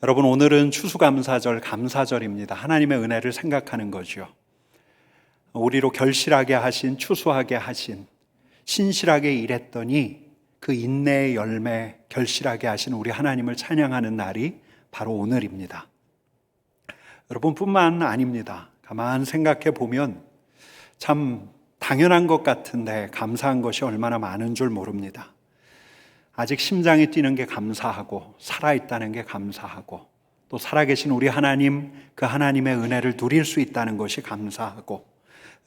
여러분, 오늘은 추수감사절, 감사절입니다. 하나님의 은혜를 생각하는 거죠. 우리로 결실하게 하신, 추수하게 하신, 신실하게 일했더니 그 인내의 열매 결실하게 하신 우리 하나님을 찬양하는 날이 바로 오늘입니다. 여러분뿐만 아닙니다. 가만 생각해 보면 참 당연한 것 같은데 감사한 것이 얼마나 많은 줄 모릅니다. 아직 심장이 뛰는 게 감사하고, 살아있다는 게 감사하고, 또 살아계신 우리 하나님, 그 하나님의 은혜를 누릴 수 있다는 것이 감사하고,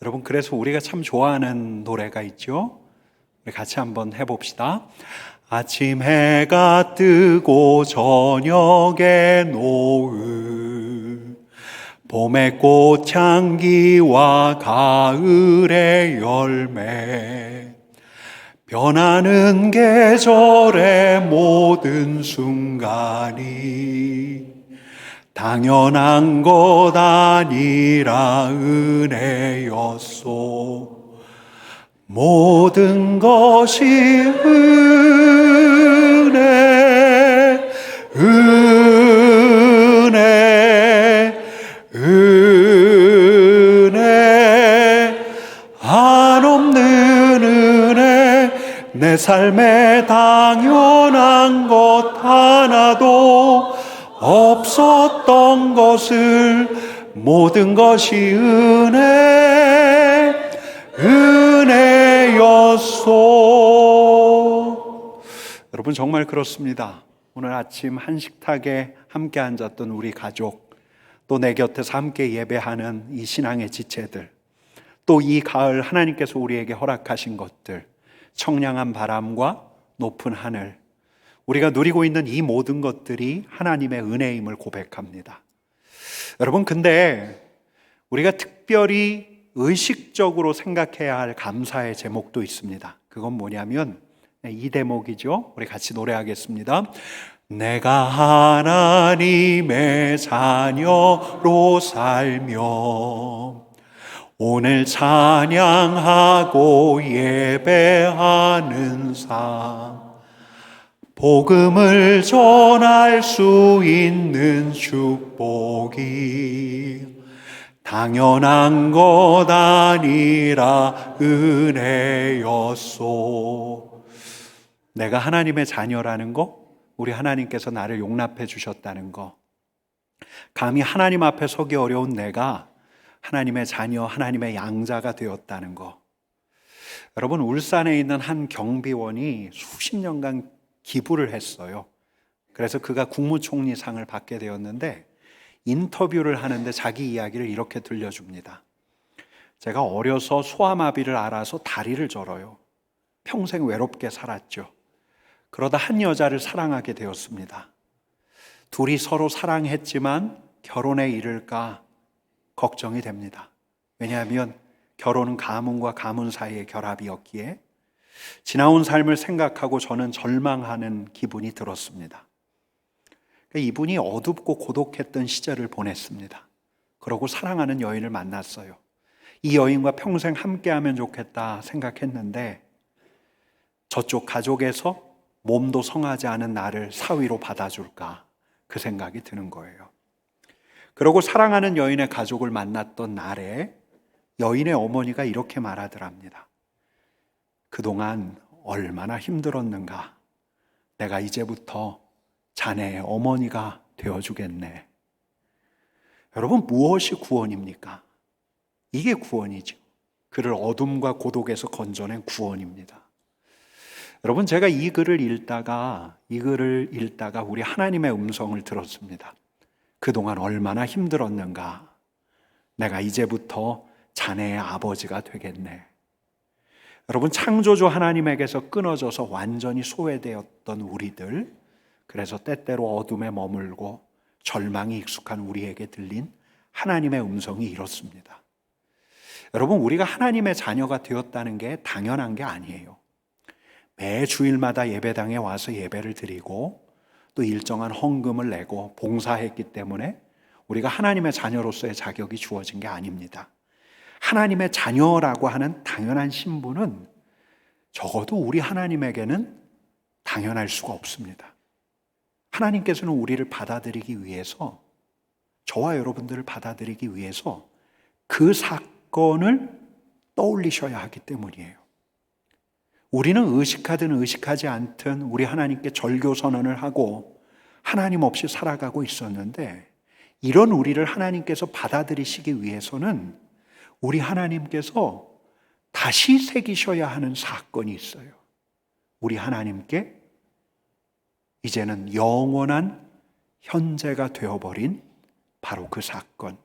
여러분, 그래서 우리가 참 좋아하는 노래가 있죠. 우리 같이 한번 해봅시다. 아침 해가 뜨고 저녁에 노을, 봄의 꽃향기와 가을의 열매, 변하는 계절의 모든 순간이 당연한 것 아니라 은혜였소. 모든 것이 은혜, 은혜, 은혜, 한없는 은혜. 내 삶에 당연한 것 하나도 없었던 것을 모든 것이 은혜, 은혜였소. 여러분, 정말 그렇습니다. 오늘 아침 한식탁에 함께 앉았던 우리 가족, 또 내 곁에서 함께 예배하는 이 신앙의 지체들, 또 이 가을 하나님께서 우리에게 허락하신 것들, 청량한 바람과 높은 하늘, 우리가 누리고 있는 이 모든 것들이 하나님의 은혜임을 고백합니다. 여러분, 근데 우리가 특별히 의식적으로 생각해야 할 감사의 제목도 있습니다. 그건 뭐냐면 이 대목이죠. 우리 같이 노래하겠습니다. 내가 하나님의 자녀로 살며 오늘 찬양하고 예배하는 삶, 복음을 전할 수 있는 축복이 당연한 것 아니라 은혜였소. 내가 하나님의 자녀라는 거, 우리 하나님께서 나를 용납해 주셨다는 거, 감히 하나님 앞에 서기 어려운 내가 하나님의 자녀, 하나님의 양자가 되었다는 거. 여러분, 울산에 있는 한 경비원이 수십 년간 기부를 했어요. 그래서 그가 국무총리상을 받게 되었는데 인터뷰를 하는데 자기 이야기를 이렇게 들려줍니다. 제가 어려서 소아마비를 알아서 다리를 절어요. 평생 외롭게 살았죠. 그러다 한 여자를 사랑하게 되었습니다. 둘이 서로 사랑했지만 결혼에 이를까 걱정이 됩니다. 왜냐하면 결혼은 가문과 가문 사이의 결합이었기에 지나온 삶을 생각하고 저는 절망하는 기분이 들었습니다. 이분이 어둡고 고독했던 시절을 보냈습니다. 그러고 사랑하는 여인을 만났어요. 이 여인과 평생 함께하면 좋겠다 생각했는데 저쪽 가족에서 몸도 성하지 않은 나를 사위로 받아줄까, 그 생각이 드는 거예요. 그러고 사랑하는 여인의 가족을 만났던 날에 여인의 어머니가 이렇게 말하더랍니다. 그동안 얼마나 힘들었는가. 내가 이제부터 자네의 어머니가 되어주겠네. 여러분, 무엇이 구원입니까? 이게 구원이죠. 그를 어둠과 고독에서 건져낸 구원입니다. 여러분, 제가 이 글을 읽다가 우리 하나님의 음성을 들었습니다. 그동안 얼마나 힘들었는가. 내가 이제부터 자네의 아버지가 되겠네. 여러분, 창조주 하나님에게서 끊어져서 완전히 소외되었던 우리들, 그래서 때때로 어둠에 머물고 절망이 익숙한 우리에게 들린 하나님의 음성이 이렇습니다. 여러분, 우리가 하나님의 자녀가 되었다는 게 당연한 게 아니에요. 매 주일마다 예배당에 와서 예배를 드리고 또 일정한 헌금을 내고 봉사했기 때문에 우리가 하나님의 자녀로서의 자격이 주어진 게 아닙니다. 하나님의 자녀라고 하는 당연한 신분은 적어도 우리 하나님에게는 당연할 수가 없습니다. 하나님께서는 우리를 받아들이기 위해서, 저와 여러분들을 받아들이기 위해서 그 사건을 떠올리셔야 하기 때문이에요. 우리는 의식하든 의식하지 않든 우리 하나님께 절교 선언을 하고 하나님 없이 살아가고 있었는데, 이런 우리를 하나님께서 받아들이시기 위해서는 우리 하나님께서 다시 새기셔야 하는 사건이 있어요. 우리 하나님께 이제는 영원한 현재가 되어버린 바로 그 사건.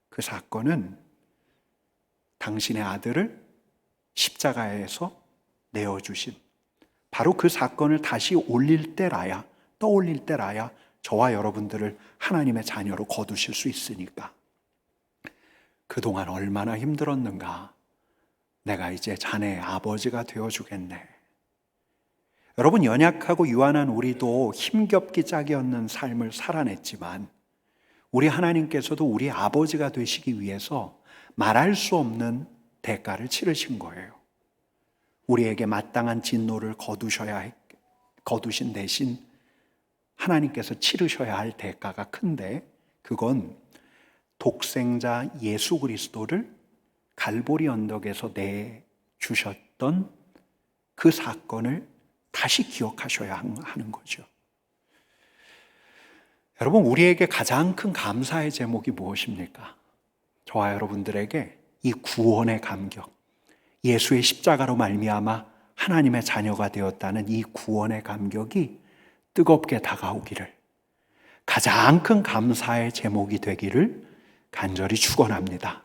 그 사건은 당신의 아들을 십자가에서 내어주신, 바로 그 사건을 다시 떠올릴 때라야 저와 여러분들을 하나님의 자녀로 거두실 수 있으니까. 그동안 얼마나 힘들었는가. 내가 이제 자네의 아버지가 되어주겠네. 여러분, 연약하고 유한한 우리도 힘겹기 짝이 없는 삶을 살아냈지만 우리 하나님께서도 우리 아버지가 되시기 위해서 말할 수 없는 대가를 치르신 거예요. 우리에게 마땅한 진노를 거두신 대신 하나님께서 치르셔야 할 대가가 큰데, 그건 독생자 예수 그리스도를 갈보리 언덕에서 내주셨던 그 사건을 다시 기억하셔야 하는 거죠. 여러분, 우리에게 가장 큰 감사의 제목이 무엇입니까? 저와 여러분들에게 이 구원의 감격, 예수의 십자가로 말미암아 하나님의 자녀가 되었다는 이 구원의 감격이 뜨겁게 다가오기를, 가장 큰 감사의 제목이 되기를 간절히 축원합니다.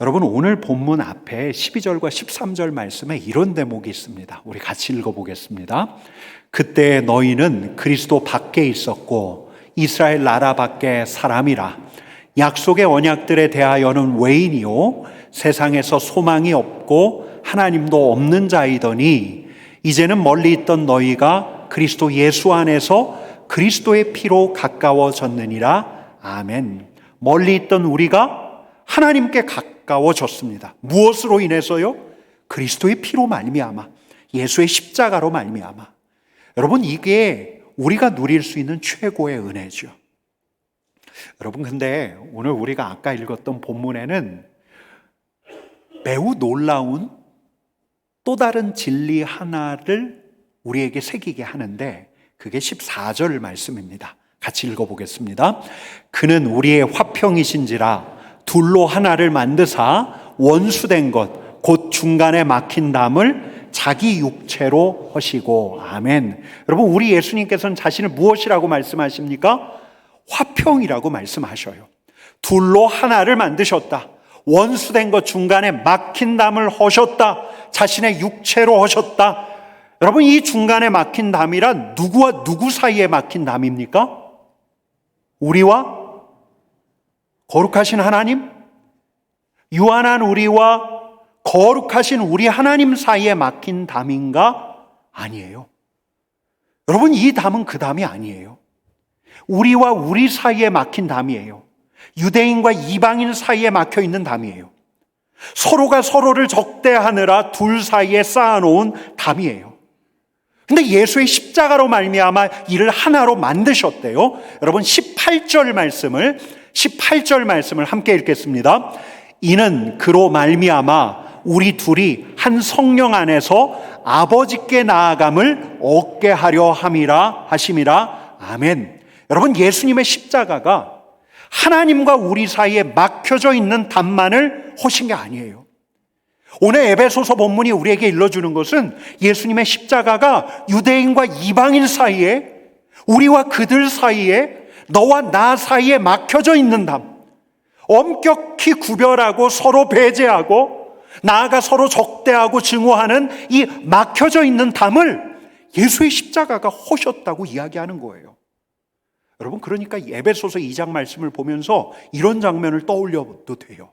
여러분, 오늘 본문 앞에 12절과 13절 말씀에 이런 대목이 있습니다. 우리 같이 읽어보겠습니다. 그때 너희는 그리스도 밖에 있었고 이스라엘 나라 밖에 사람이라. 약속의 언약들에 대하여는 외인이요 세상에서 소망이 없고 하나님도 없는 자이더니, 이제는 멀리 있던 너희가 그리스도 예수 안에서 그리스도의 피로 가까워졌느니라. 아멘. 멀리 있던 우리가 하나님께 가까워졌습니다. 무엇으로 인해서요? 그리스도의 피로 말미암아, 예수의 십자가로 말미암아. 여러분, 이게 우리가 누릴 수 있는 최고의 은혜죠. 여러분, 근데 오늘 우리가 아까 읽었던 본문에는 매우 놀라운 또 다른 진리 하나를 우리에게 새기게 하는데, 그게 14절 말씀입니다. 같이 읽어보겠습니다. 그는 우리의 화평이신지라 둘로 하나를 만드사 원수된 것 곧 중간에 막힌 담을 자기 육체로 하시고. 아멘. 여러분, 우리 예수님께서는 자신을 무엇이라고 말씀하십니까? 화평이라고 말씀하셔요. 둘로 하나를 만드셨다. 원수된 것 중간에 막힌 담을 하셨다. 자신의 육체로 하셨다. 여러분, 이 중간에 막힌 담이란 누구와 누구 사이에 막힌 담입니까? 우리와 거룩하신 하나님, 유한한 우리와 거룩하신 우리 하나님 사이에 막힌 담인가? 아니에요. 여러분, 이 담은 그 담이 아니에요. 우리와 우리 사이에 막힌 담이에요. 유대인과 이방인 사이에 막혀 있는 담이에요. 서로가 서로를 적대하느라 둘 사이에 쌓아놓은 담이에요. 근데 예수의 십자가로 말미암아 이를 하나로 만드셨대요. 여러분, 18절 말씀을 함께 읽겠습니다. 이는 그로 말미암아 우리 둘이 한 성령 안에서 아버지께 나아감을 얻게 하려 함이라 하심이라. 아멘. 여러분, 예수님의 십자가가 하나님과 우리 사이에 막혀져 있는 담만을 하신 게 아니에요. 오늘 에베소서 본문이 우리에게 일러주는 것은 예수님의 십자가가 유대인과 이방인 사이에, 우리와 그들 사이에, 너와 나 사이에 막혀져 있는 담, 엄격히 구별하고 서로 배제하고 나아가 서로 적대하고 증오하는 이 막혀져 있는 담을 예수의 십자가가 하셨다고 이야기하는 거예요. 여러분, 그러니까 에베소서 2장 말씀을 보면서 이런 장면을 떠올려도 돼요.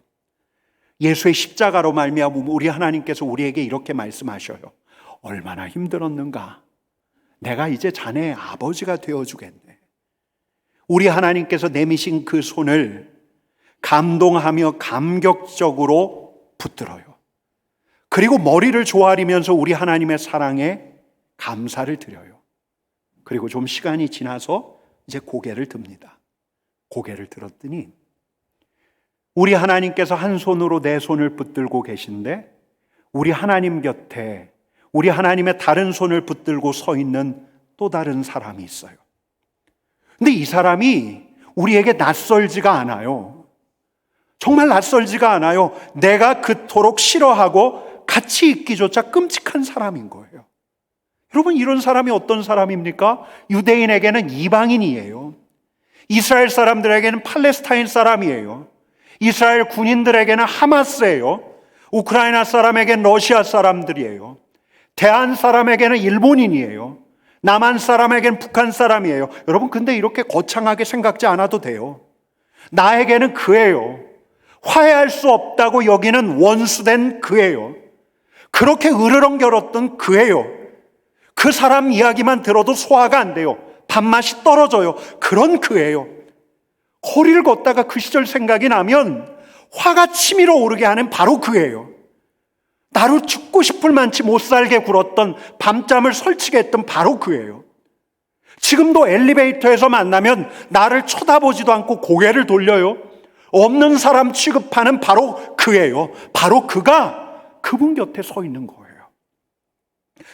예수의 십자가로 말미암아 우리 하나님께서 우리에게 이렇게 말씀하셔요. 얼마나 힘들었는가. 내가 이제 자네의 아버지가 되어주겠네. 우리 하나님께서 내미신 그 손을 감동하며 감격적으로 붙들어요. 그리고 머리를 조아리면서 우리 하나님의 사랑에 감사를 드려요. 그리고 좀 시간이 지나서 이제 고개를 듭니다. 고개를 들었더니 우리 하나님께서 한 손으로 내 손을 붙들고 계신데 우리 하나님 곁에 우리 하나님의 다른 손을 붙들고 서 있는 또 다른 사람이 있어요. 근데 이 사람이 우리에게 낯설지가 않아요. 정말 낯설지가 않아요. 내가 그토록 싫어하고 같이 있기조차 끔찍한 사람인 거예요. 여러분, 이런 사람이 어떤 사람입니까? 유대인에게는 이방인이에요. 이스라엘 사람들에게는 팔레스타인 사람이에요. 이스라엘 군인들에게는 하마스예요. 우크라이나 사람에게는 러시아 사람들이에요. 대한 사람에게는 일본인이에요. 남한 사람에게는 북한 사람이에요. 여러분, 근데 이렇게 거창하게 생각지 않아도 돼요. 나에게는 그예요. 화해할 수 없다고 여기는 원수된 그예요. 그렇게 으르렁거렸던 그예요. 그 사람 이야기만 들어도 소화가 안 돼요. 밥맛이 떨어져요. 그런 그예요. 거리를 걷다가 그 시절 생각이 나면 화가 치밀어 오르게 하는 바로 그예요. 나를 죽고 싶을 만치 못 살게 굴었던, 밤잠을 설치게 했던 바로 그예요. 지금도 엘리베이터에서 만나면 나를 쳐다보지도 않고 고개를 돌려요. 없는 사람 취급하는 바로 그예요. 바로 그가 그분 곁에 서 있는 거예요.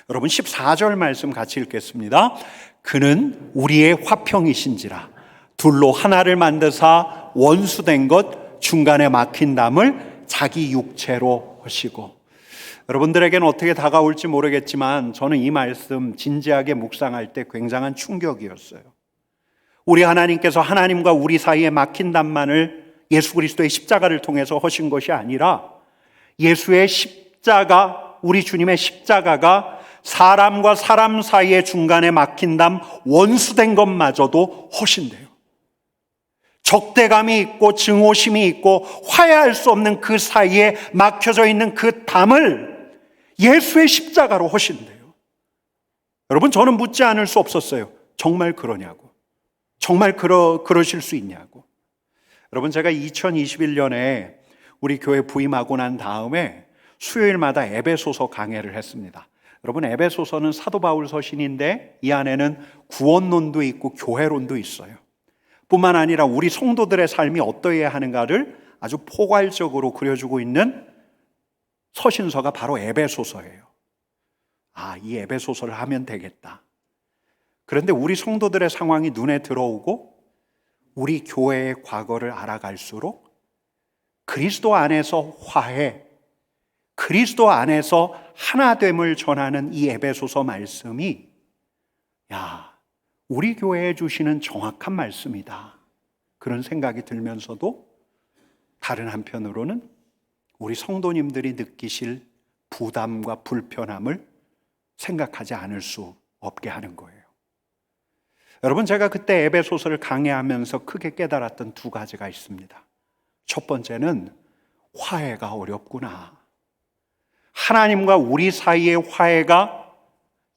여러분, 14절 말씀 같이 읽겠습니다. 그는 우리의 화평이신지라 둘로 하나를 만드사 원수된 것 중간에 막힌 담을 자기 육체로 하시고. 여러분들에게는 어떻게 다가올지 모르겠지만 저는 이 말씀 진지하게 묵상할 때 굉장한 충격이었어요. 우리 하나님께서 하나님과 우리 사이에 막힌 담만을 예수 그리스도의 십자가를 통해서 하신 것이 아니라 예수의 십자가, 우리 주님의 십자가가 사람과 사람 사이의 중간에 막힌 담, 원수된 것마저도 하신대요. 적대감이 있고 증오심이 있고 화해할 수 없는 그 사이에 막혀져 있는 그 담을 예수의 십자가로 하신대요. 여러분, 저는 묻지 않을 수 없었어요. 정말 그러냐고. 정말 그러실 수 있냐고. 여러분, 제가 2021년에 우리 교회 부임하고 난 다음에 수요일마다 에베소서 강해를 했습니다. 여러분, 에베소서는 사도 바울 서신인데 이 안에는 구원론도 있고 교회론도 있어요. 뿐만 아니라 우리 성도들의 삶이 어떠해야 하는가를 아주 포괄적으로 그려주고 있는 서신서가 바로 에베소서예요. 아, 이 에베소서를 하면 되겠다. 그런데 우리 성도들의 상황이 눈에 들어오고 우리 교회의 과거를 알아갈수록 그리스도 안에서 화해, 그리스도 안에서 하나됨을 전하는 이 에베소서 말씀이 우리 교회에 주시는 정확한 말씀이다. 그런 생각이 들면서도 다른 한편으로는 우리 성도님들이 느끼실 부담과 불편함을 생각하지 않을 수 없게 하는 거예요. 여러분, 제가 그때 에베소서를 강해하면서 크게 깨달았던 두 가지가 있습니다. 첫 번째는 화해가 어렵구나. 하나님과 우리 사이의 화해가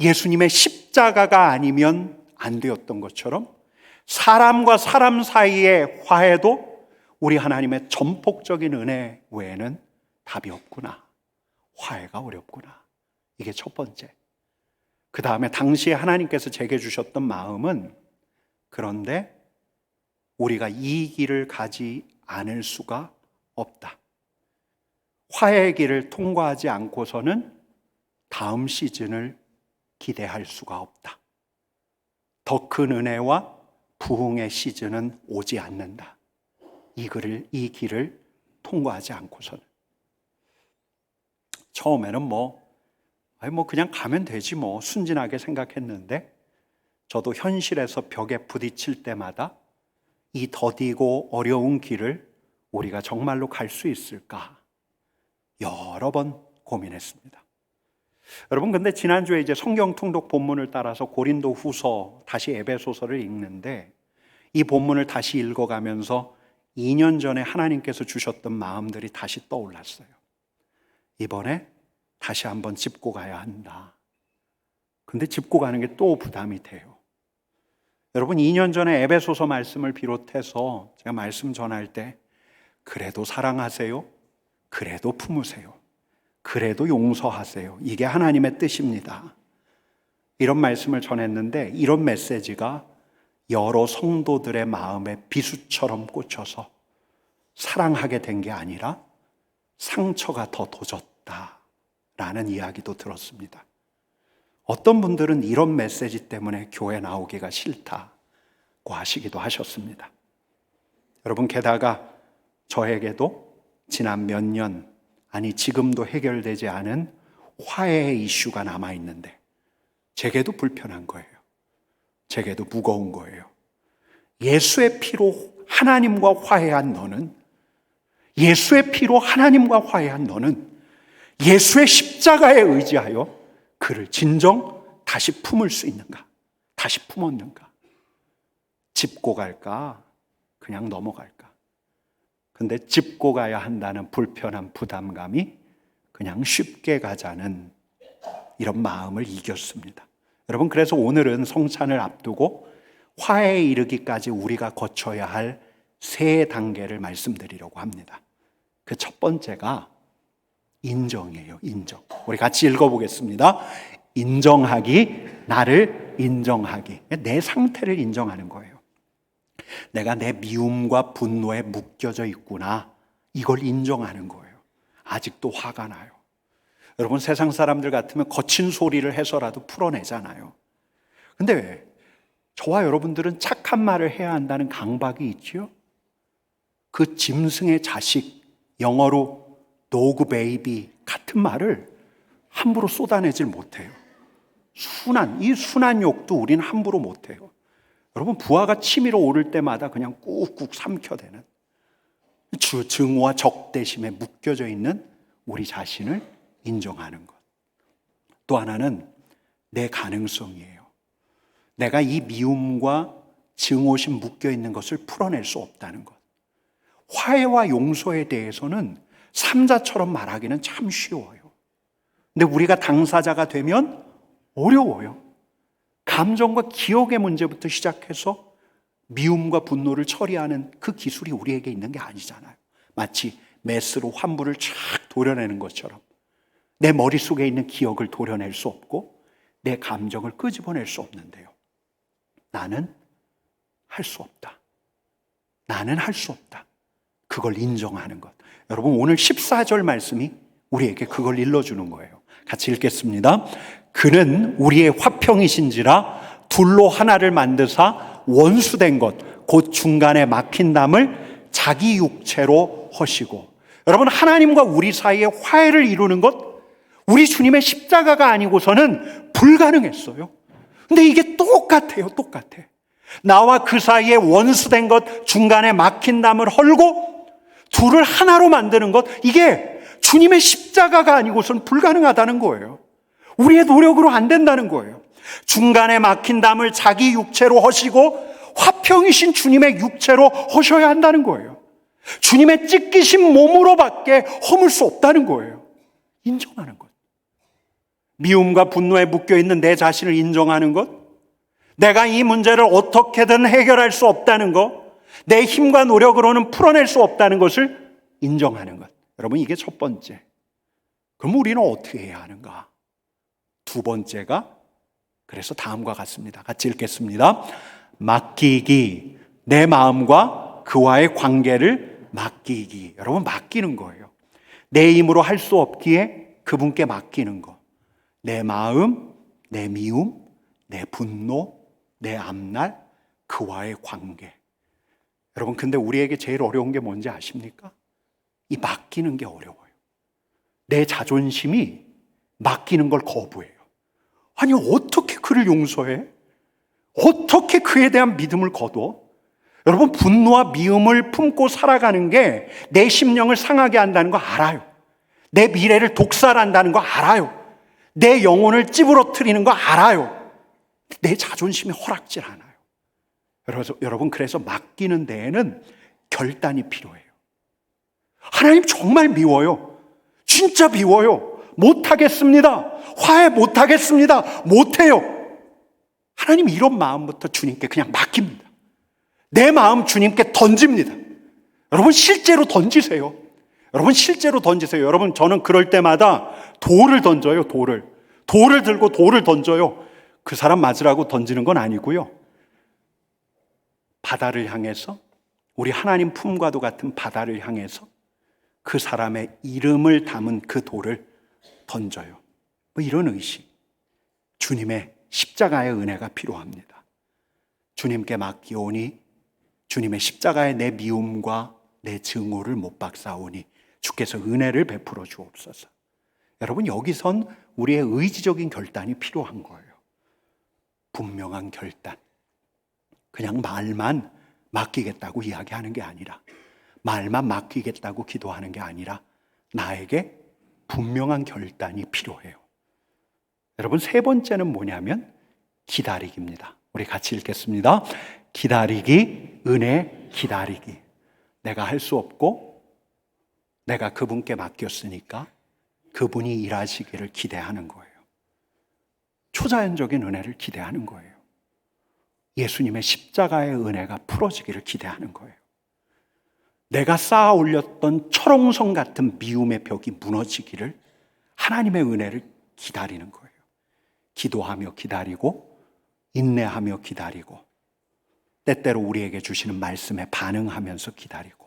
예수님의 십자가가 아니면 안 되었던 것처럼 사람과 사람 사이의 화해도 우리 하나님의 전폭적인 은혜 외에는 답이 없구나. 화해가 어렵구나. 이게 첫 번째. 그 다음에 당시에 하나님께서 제게 주셨던 마음은, 그런데 우리가 이 길을 가지 않을 수가 없다. 화해의 길을 통과하지 않고서는 다음 시즌을 기대할 수가 없다. 더 큰 은혜와 부흥의 시즌은 오지 않는다. 이 길을 통과하지 않고서는. 처음에는 그냥 가면 되지 순진하게 생각했는데, 저도 현실에서 벽에 부딪힐 때마다 이 더디고 어려운 길을 우리가 정말로 갈 수 있을까 여러 번 고민했습니다. 여러분, 근데 지난주에 이제 성경 통독 본문을 따라서 고린도 후서 다시 에베소서를 읽는데, 이 본문을 다시 읽어가면서 2년 전에 하나님께서 주셨던 마음들이 다시 떠올랐어요. 이번에 다시 한번 짚고 가야 한다. 근데 짚고 가는 게 또 부담이 돼요. 여러분, 2년 전에 에베소서 말씀을 비롯해서 제가 말씀 전할 때 그래도 사랑하세요, 그래도 품으세요, 그래도 용서하세요, 이게 하나님의 뜻입니다. 이런 말씀을 전했는데 이런 메시지가 여러 성도들의 마음에 비수처럼 꽂혀서 사랑하게 된 게 아니라 상처가 더 돋았다라는 이야기도 들었습니다. 어떤 분들은 이런 메시지 때문에 교회 나오기가 싫다고 하시기도 하셨습니다. 여러분, 게다가 저에게도 지난 몇 년, 아니 지금도 해결되지 않은 화해의 이슈가 남아있는데 제게도 불편한 거예요. 제게도 무거운 거예요. 예수의 피로 하나님과 화해한 너는, 예수의 피로 하나님과 화해한 너는 예수의 십자가에 의지하여 그를 진정 다시 품을 수 있는가? 다시 품었는가? 짚고 갈까? 그냥 넘어갈까? 근데 짚고 가야 한다는 불편한 부담감이 그냥 쉽게 가자는 이런 마음을 이겼습니다. 여러분, 그래서 오늘은 성찬을 앞두고 화해에 이르기까지 우리가 거쳐야 할 세 단계를 말씀드리려고 합니다. 그 첫 번째가 인정이에요. 인정. 우리 같이 읽어보겠습니다. 인정하기, 나를 인정하기. 내 상태를 인정하는 거예요. 내가 내 미움과 분노에 묶여져 있구나, 이걸 인정하는 거예요. 아직도 화가 나요. 여러분, 세상 사람들 같으면 거친 소리를 해서라도 풀어내잖아요. 근데 저와 여러분들은 착한 말을 해야 한다는 강박이 있지요. 그 짐승의 자식, 영어로 도그 베이비 같은 말을 함부로 쏟아내질 못해요. 이 순한 욕도 우리는 함부로 못해요. 여러분, 부하가 치밀어 오를 때마다 그냥 꾹꾹 삼켜대는, 증오와 적대심에 묶여져 있는 우리 자신을 인정하는 것. 또 하나는 내 가능성이에요. 내가 이 미움과 증오심 묶여 있는 것을 풀어낼 수 없다는 것. 화해와 용서에 대해서는 삼자처럼 말하기는 참 쉬워요. 근데 우리가 당사자가 되면 어려워요. 감정과 기억의 문제부터 시작해서 미움과 분노를 처리하는 그 기술이 우리에게 있는 게 아니잖아요. 마치 메스로 환부를 쫙 도려내는 것처럼 내 머릿속에 있는 기억을 도려낼 수 없고 내 감정을 끄집어낼 수 없는데요. 나는 할 수 없다. 나는 할 수 없다. 그걸 인정하는 것. 여러분, 오늘 14절 말씀이 우리에게 그걸 일러주는 거예요. 같이 읽겠습니다. 그는 우리의 화평이신지라 둘로 하나를 만드사 원수된 것 곧 중간에 막힌 담을 자기 육체로 허시고. 여러분, 하나님과 우리 사이에 화해를 이루는 것, 우리 주님의 십자가가 아니고서는 불가능했어요. 근데 이게 똑같아요. 똑같아. 나와 그 사이에 원수된 것, 중간에 막힌 담을 헐고 둘을 하나로 만드는 것, 이게 주님의 십자가가 아니고서는 불가능하다는 거예요. 우리의 노력으로 안 된다는 거예요. 중간에 막힌 담을 자기 육체로 허시고 화평이신 주님의 육체로 허셔야 한다는 거예요. 주님의 찢기신 몸으로밖에 허물 수 없다는 거예요. 인정하는 것. 미움과 분노에 묶여있는 내 자신을 인정하는 것, 내가 이 문제를 어떻게든 해결할 수 없다는 것, 내 힘과 노력으로는 풀어낼 수 없다는 것을 인정하는 것. 여러분, 이게 첫 번째. 그럼 우리는 어떻게 해야 하는가? 두 번째가 그래서 다음과 같습니다. 같이 읽겠습니다. 맡기기, 내 마음과 그와의 관계를 맡기기. 여러분, 맡기는 거예요. 내 힘으로 할 수 없기에 그분께 맡기는 거. 내 마음, 내 미움, 내 분노, 내 앞날, 그와의 관계. 여러분, 근데 우리에게 제일 어려운 게 뭔지 아십니까? 이 맡기는 게 어려워요. 내 자존심이 맡기는 걸 거부해요. 아니, 어떻게 그를 용서해? 어떻게 그에 대한 믿음을 거둬? 여러분, 분노와 미움을 품고 살아가는 게 내 심령을 상하게 한다는 거 알아요. 내 미래를 독살한다는 거 알아요. 내 영혼을 찌부러뜨리는 거 알아요. 내 자존심이 허락질 않아요. 여러분, 그래서 맡기는 데에는 결단이 필요해요. 하나님 정말 미워요. 진짜 미워요. 못하겠습니다. 화해 못하겠습니다. 못해요. 하나님, 이런 마음부터 주님께 그냥 맡깁니다. 내 마음 주님께 던집니다. 여러분, 실제로 던지세요. 여러분, 실제로 던지세요. 여러분, 저는 그럴 때마다 돌을 던져요. 돌을 들고 돌을 던져요. 그 사람 맞으라고 던지는 건 아니고요. 바다를 향해서, 우리 하나님 품과도 같은 바다를 향해서 그 사람의 이름을 담은 그 돌을 던져요. 뭐 이런 의식. 주님의 십자가의 은혜가 필요합니다. 주님께 맡기오니 주님의 십자가에 내 미움과 내 증오를 못 박사오니 주께서 은혜를 베풀어 주옵소서. 여러분, 여기선 우리의 의지적인 결단이 필요한 거예요. 분명한 결단. 그냥 말만 맡기겠다고 이야기하는 게 아니라, 말만 맡기겠다고 기도하는 게 아니라 나에게 분명한 결단이 필요해요. 여러분, 세 번째는 뭐냐면 기다리기입니다. 우리 같이 읽겠습니다. 기다리기, 은혜, 기다리기. 내가 할 수 없고 내가 그분께 맡겼으니까 그분이 일하시기를 기대하는 거예요. 초자연적인 은혜를 기대하는 거예요. 예수님의 십자가의 은혜가 풀어지기를 기대하는 거예요. 내가 쌓아 올렸던 철옹성 같은 미움의 벽이 무너지기를, 하나님의 은혜를 기다리는 거예요. 기도하며 기다리고, 인내하며 기다리고, 때때로 우리에게 주시는 말씀에 반응하면서 기다리고.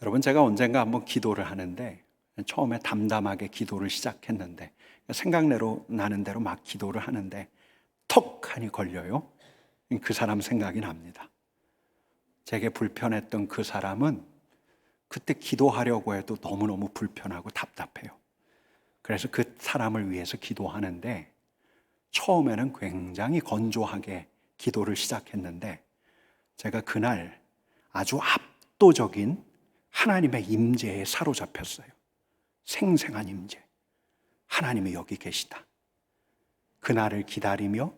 여러분, 제가 언젠가 한번 기도를 하는데, 처음에 담담하게 기도를 시작했는데, 생각내로 나는 대로 막 기도를 하는데 턱 하니 걸려요. 그 사람 생각이 납니다. 제게 불편했던 그 사람은 그때 기도하려고 해도 너무너무 불편하고 답답해요. 그래서 그 사람을 위해서 기도하는데 처음에는 굉장히 건조하게 기도를 시작했는데, 제가 그날 아주 압도적인 하나님의 임재에 사로잡혔어요. 생생한 임재. 하나님이 여기 계시다. 그날을 기다리며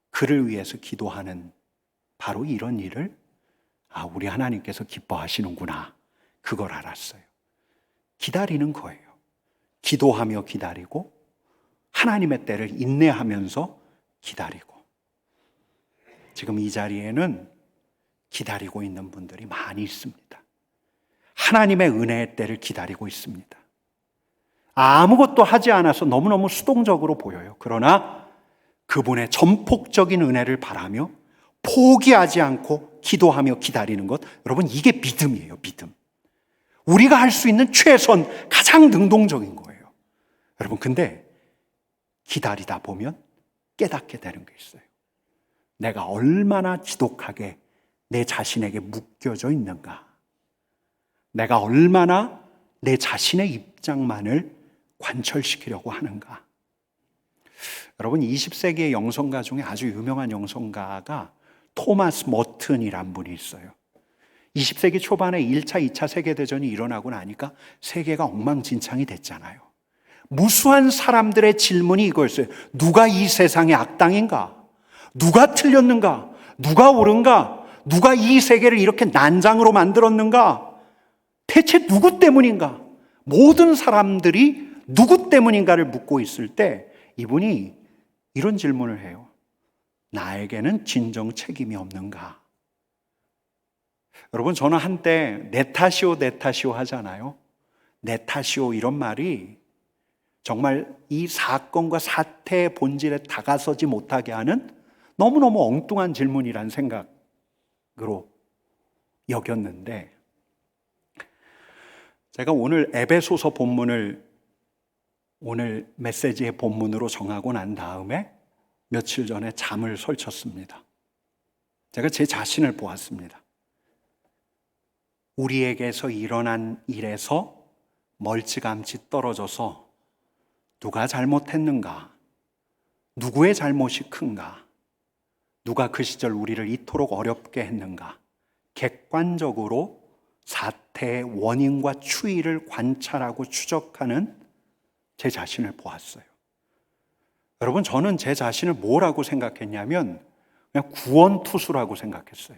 그를 위해서 기도하는 바로 이런 일을, 우리 하나님께서 기뻐하시는구나, 그걸 알았어요. 기다리는 거예요. 기도하며 기다리고, 하나님의 때를 인내하면서 기다리고. 지금 이 자리에는 기다리고 있는 분들이 많이 있습니다. 하나님의 은혜의 때를 기다리고 있습니다. 아무것도 하지 않아서 너무너무 수동적으로 보여요. 그러나 그분의 전폭적인 은혜를 바라며 포기하지 않고 기도하며 기다리는 것, 여러분, 이게 믿음이에요. 믿음. 우리가 할 수 있는 최선, 가장 능동적인 거예요. 여러분, 근데 기다리다 보면 깨닫게 되는 게 있어요. 내가 얼마나 지독하게 내 자신에게 묶여져 있는가, 내가 얼마나 내 자신의 입장만을 관철시키려고 하는가. 여러분, 20세기의 영성가 중에 아주 유명한 영성가가 토마스 머튼이란 분이 있어요. 20세기 초반에 1차, 2차 세계대전이 일어나고 나니까 세계가 엉망진창이 됐잖아요. 무수한 사람들의 질문이 이거였어요. 누가 이 세상의 악당인가? 누가 틀렸는가? 누가 옳은가? 누가 이 세계를 이렇게 난장으로 만들었는가? 대체 누구 때문인가? 모든 사람들이 누구 때문인가를 묻고 있을 때 이분이 이런 질문을 해요. 나에게는 진정 책임이 없는가? 여러분, 저는 한때 내 탓이오 내 탓이오 하잖아요. 내 탓이오, 이런 말이 정말 이 사건과 사태의 본질에 다가서지 못하게 하는 너무너무 엉뚱한 질문이라는 생각으로 여겼는데, 제가 오늘 에베소서 본문을 오늘 메시지의 본문으로 정하고 난 다음에 며칠 전에 잠을 설쳤습니다. 제가 제 자신을 보았습니다. 우리에게서 일어난 일에서 멀찌감치 떨어져서 누가 잘못했는가? 누구의 잘못이 큰가? 누가 그 시절 우리를 이토록 어렵게 했는가? 객관적으로 사태의 원인과 추이를 관찰하고 추적하는 제 자신을 보았어요. 여러분, 저는 제 자신을 뭐라고 생각했냐면 그냥 구원투수라고 생각했어요.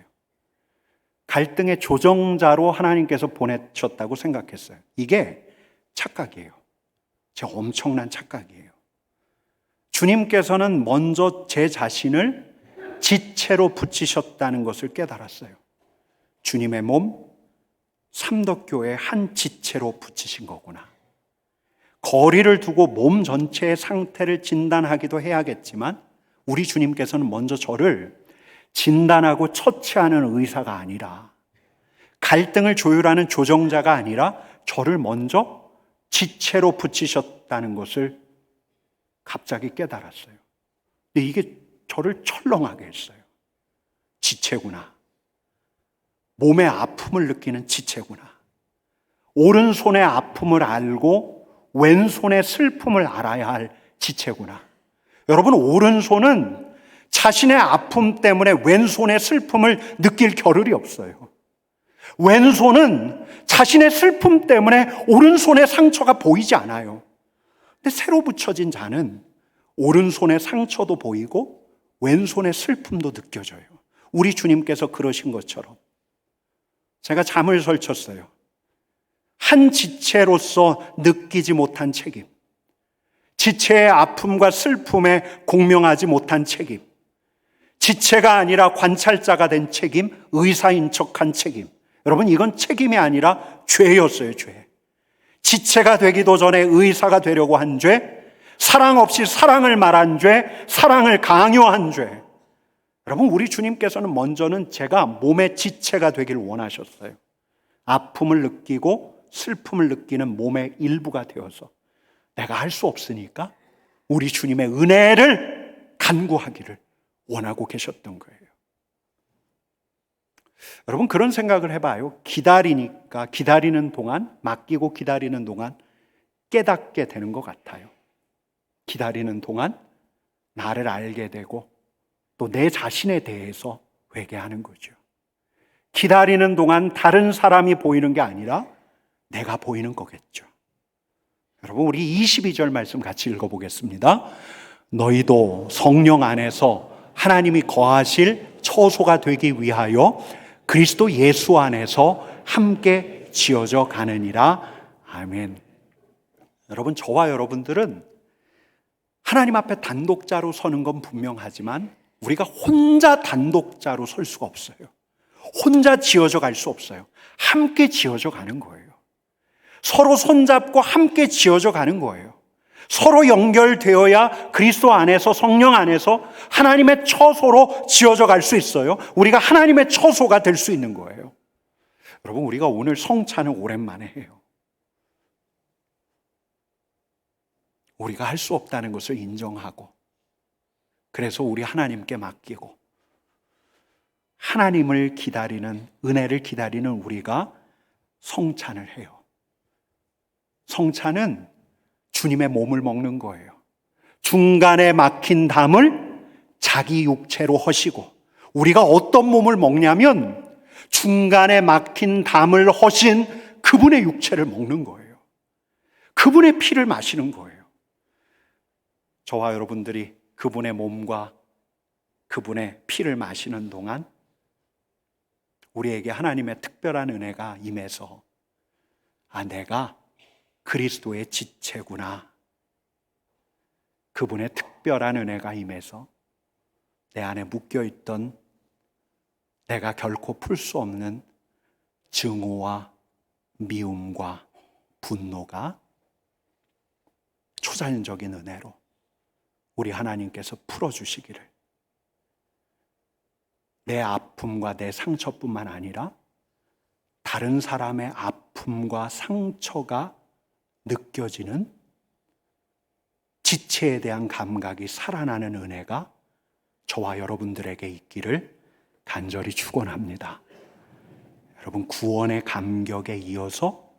갈등의 조정자로 하나님께서 보내셨다고 생각했어요. 이게 착각이에요. 제 엄청난 착각이에요. 주님께서는 먼저 제 자신을 지체로 붙이셨다는 것을 깨달았어요. 주님의 몸, 삼덕교의 한 지체로 붙이신 거구나. 거리를 두고 몸 전체의 상태를 진단하기도 해야겠지만 우리 주님께서는 먼저 저를 진단하고 처치하는 의사가 아니라, 갈등을 조율하는 조정자가 아니라 저를 먼저 지체로 붙이셨다는 것을 갑자기 깨달았어요. 근데 이게 저를 철렁하게 했어요. 지체구나. 몸의 아픔을 느끼는 지체구나. 오른손의 아픔을 알고 왼손의 슬픔을 알아야 할 지체구나. 여러분, 오른손은 자신의 아픔 때문에 왼손의 슬픔을 느낄 겨를이 없어요. 왼손은 자신의 슬픔 때문에 오른손의 상처가 보이지 않아요. 근데 새로 붙여진 자는 오른손의 상처도 보이고 왼손의 슬픔도 느껴져요. 우리 주님께서 그러신 것처럼 제가 잠을 설쳤어요. 한 지체로서 느끼지 못한 책임, 지체의 아픔과 슬픔에 공명하지 못한 책임, 지체가 아니라 관찰자가 된 책임, 의사인 척한 책임. 여러분, 이건 책임이 아니라 죄였어요, 죄. 지체가 되기도 전에 의사가 되려고 한 죄, 사랑 없이 사랑을 말한 죄, 사랑을 강요한 죄. 여러분, 우리 주님께서는 먼저는 제가 몸의 지체가 되길 원하셨어요. 아픔을 느끼고 슬픔을 느끼는 몸의 일부가 되어서 내가 할 수 없으니까 우리 주님의 은혜를 간구하기를 원하고 계셨던 거예요. 여러분, 그런 생각을 해봐요. 기다리니까, 기다리는 동안, 맡기고 기다리는 동안 깨닫게 되는 것 같아요. 기다리는 동안 나를 알게 되고 또 내 자신에 대해서 회개하는 거죠. 기다리는 동안 다른 사람이 보이는 게 아니라 내가 보이는 거겠죠. 여러분, 우리 22절 말씀 같이 읽어보겠습니다. 너희도 성령 안에서 하나님이 거하실 처소가 되기 위하여 그리스도 예수 안에서 함께 지어져 가느니라. 아멘. 여러분, 저와 여러분들은 하나님 앞에 단독자로 서는 건 분명하지만 우리가 혼자 단독자로 설 수가 없어요. 혼자 지어져 갈 수 없어요. 함께 지어져 가는 거예요. 서로 손잡고 함께 지어져 가는 거예요. 서로 연결되어야 그리스도 안에서, 성령 안에서 하나님의 처소로 지어져 갈 수 있어요. 우리가 하나님의 처소가 될 수 있는 거예요. 여러분, 우리가 오늘 성찬을 오랜만에 해요. 우리가 할 수 없다는 것을 인정하고, 그래서 우리 하나님께 맡기고 하나님을 기다리는, 은혜를 기다리는 우리가 성찬을 해요. 성찬은 주님의 몸을 먹는 거예요. 중간에 막힌 담을 자기 육체로 허시고, 우리가 어떤 몸을 먹냐면 중간에 막힌 담을 허신 그분의 육체를 먹는 거예요. 그분의 피를 마시는 거예요. 저와 여러분들이 그분의 몸과 그분의 피를 마시는 동안 우리에게 하나님의 특별한 은혜가 임해서, 아, 내가 그리스도의 지체구나. 그분의 특별한 은혜가 임해서 내 안에 묶여있던 내가 결코 풀 수 없는 증오와 미움과 분노가 초자연적인 은혜로 우리 하나님께서 풀어주시기를, 내 아픔과 내 상처뿐만 아니라 다른 사람의 아픔과 상처가 느껴지는 지체에 대한 감각이 살아나는 은혜가 저와 여러분들에게 있기를 간절히 축원합니다. 여러분, 구원의 감격에 이어서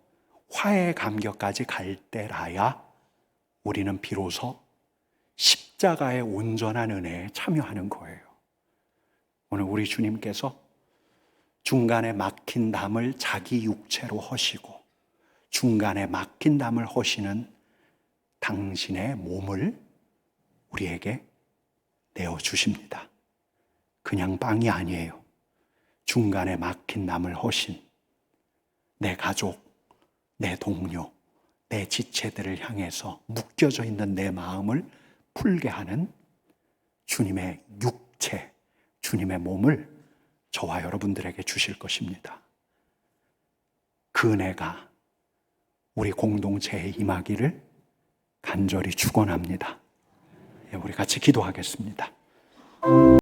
화해의 감격까지 갈 때라야 우리는 비로소 십자가의 온전한 은혜에 참여하는 거예요. 오늘 우리 주님께서 중간에 막힌 담을 자기 육체로 허시고 중간에 막힌 담을 허시는 당신의 몸을 우리에게 내어주십니다. 그냥 빵이 아니에요. 중간에 막힌 담을 허신 내 가족, 내 동료, 내 지체들을 향해서 묶여져 있는 내 마음을 풀게 하는 주님의 육체, 주님의 몸을 저와 여러분들에게 주실 것입니다. 그 은혜가 우리 공동체에 임하기를 간절히 축원합니다. 우리 같이 기도하겠습니다.